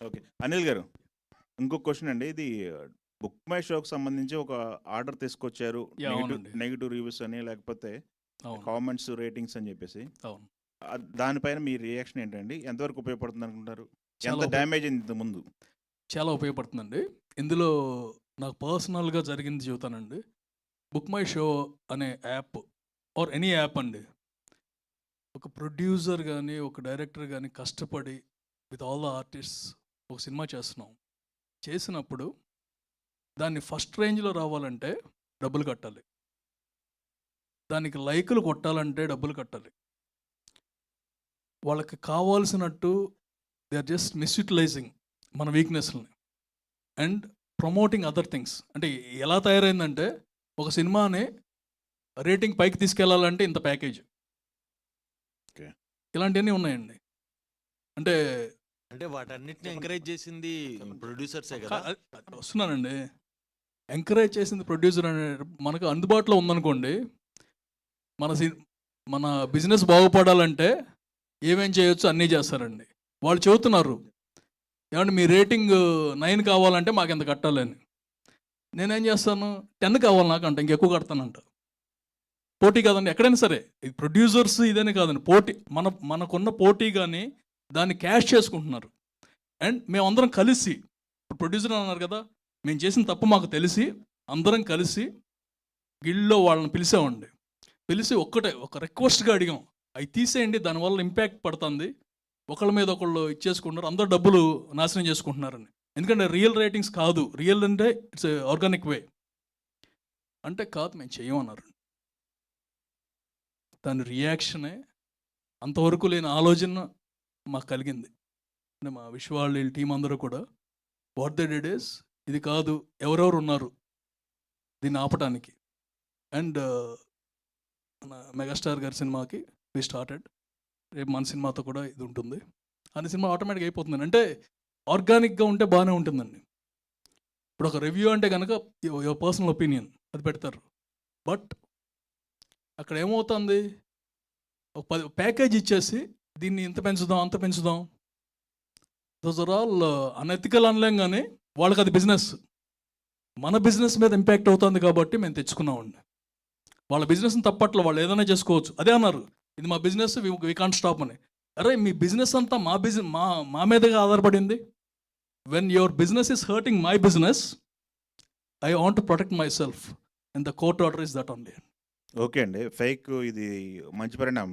Okay. Anil గారు, ఇంకో question అండి. ఇది బుక్ మై షోకి సంబంధించి ఒక ఆర్డర్ తీసుకొచ్చారు. అవునండి. నెగెటివ్ రివ్యూస్ అని, లేకపోతే అవును. కామెంట్స్, రేటింగ్స్ అని చెప్పేసి. అవును. దానిపైన మీ రియాక్షన్ ఏంటండి? ఎంతవరకు ఉపయోగపడుతుంది అనుకుంటారు? చాలా ఎంత డ్యామేజ్ అయింది ఇంతకు ముందు? చాలా ఉపయోగపడుతుందండి. ఇందులో నాకు పర్సనల్‌గా జరిగింది చెబుతానండి. బుక్ మై షో అనే యాప్ ఆర్ ఎనీ యాప్ అండి. ఒక ప్రొడ్యూసర్ గాని, ఒక డైరెక్టర్ గాని కష్టపడి విత్ ఆల్ ద ఆర్టిస్ట్స్ ఒక సినిమా చేస్తున్నాం. చేసినప్పుడు దాన్ని ఫస్ట్ రేంజ్‌లో రావాలంటే డబ్బులు కట్టాలి. దానికి లైకులు కొట్టాలంటే డబ్బులు కట్టాలి. వాళ్ళకి కావాల్సినట్టు దే ఆర్ జస్ట్ మిస్‌యుటిలైజింగ్ మన వీక్‌నెస్‌లని అండ్ ప్రమోటింగ్ అదర్ థింగ్స్. అంటే ఎలా తయారైందంటే ఒక సినిమాని రేటింగ్ పైకి తీసుకెళ్లాలంటే ఇంత ప్యాకేజ్. ఓకే. ఇలాంటివన్నీ ఉన్నాయండి. అంటే అంటే వాటన్నిటిని ఎంకరేజ్ చేసింది ప్రొడ్యూసర్సే కదా. వస్తున్నానండి. ఎంకరేజ్ చేసింది ప్రొడ్యూసర్ అనే మనకు అందుబాటులో ఉందనుకోండి, మన బిజినెస్ బాగుపడాలంటే ఏమేం చేయొచ్చు అన్నీ చేస్తారండి. వాళ్ళు చెబుతున్నారు, ఏమంటే మీ రేటింగ్ 9 కావాలంటే మాకు ఎంత కట్టాలని. నేనేం చేస్తాను, 10 కావాలి నాకు అంట, ఇంకెక్కువ కడతానంట. పోటీ కాదండి, ఎక్కడైనా సరే. ఇది ప్రొడ్యూసర్స్ ఇదనే కాదండి, పోటీ. మనకున్న పోటీ కానీ దాన్ని క్యాష్ చేసుకుంటున్నారు. అండ్ మేమందరం కలిసి, ఇప్పుడు ప్రొడ్యూసర్ అన్నారు కదా, మేము చేసిన తప్పు మాకు తెలిసి అందరం కలిసి గిల్డ్లో వాళ్ళని పిలిచామండి. పిలిచి ఒక రిక్వెస్ట్గా అడిగాం, అవి తీసేయండి, దానివల్ల ఇంపాక్ట్ పడుతుంది, ఒకళ్ళ మీద ఒకళ్ళు ఇచ్చేసుకుంటున్నారు, అందరు డబ్బులు నాశనం చేసుకుంటున్నారని. ఎందుకంటే రియల్ రేటింగ్స్ కాదు, రియల్ అంటే ఇట్స్ ఆర్గానిక్ వే అంటే కాదు, మేము చేయమన్నారు. దాని రియాక్షనే అంతవరకు లేని ఆలోచన మాకు కలిగింది. అంటే మా విశ్వాళ్ళ టీం అందరూ కూడా వాట్ దే డిడ్ ఇస్, ఇది కాదు, ఎవరెవరు ఉన్నారు దీన్ని ఆపటానికి. అండ్ మెగాస్టార్ గారి సినిమాకి వి స్టార్టెడ్. రేపు మన సినిమాతో కూడా ఇది ఉంటుంది. అన్ని సినిమా ఆటోమేటిక్గా అయిపోతుందండి. అంటే ఆర్గానిక్గా ఉంటే బాగానే ఉంటుందండి. ఇప్పుడు ఒక రివ్యూ అంటే కనుక యువర్ పర్సనల్ ఒపీనియన్ అది పెడతారు. బట్ అక్కడ ఏమవుతుంది, ఒక ప్యాకేజ్ ఇచ్చేసి దీన్ని ఇంత పెంచుదాం అంత పెంచుదాం, దోస్ ఆర్ ఆల్ అనెథికల్ అనలేం, కానీ వాళ్ళకి అది బిజినెస్. మన బిజినెస్ మీద ఇంపాక్ట్ అవుతుంది కాబట్టి మేము తెచ్చుకున్నామండి. వాళ్ళ బిజినెస్ని తప్పట్లో వాళ్ళు ఏదైనా చేసుకోవచ్చు, అదే అన్నారు, ఇది మా బిజినెస్, వి కాంట్ స్టాప్ అని. అరే మీ బిజినెస్ అంతా మా మీదగా ఆధారపడింది. When your business is hurting my business, I want to protect my self and the court order is that only. Okay అండి. ఫేక్ ఇది మంచి పరిణామమే.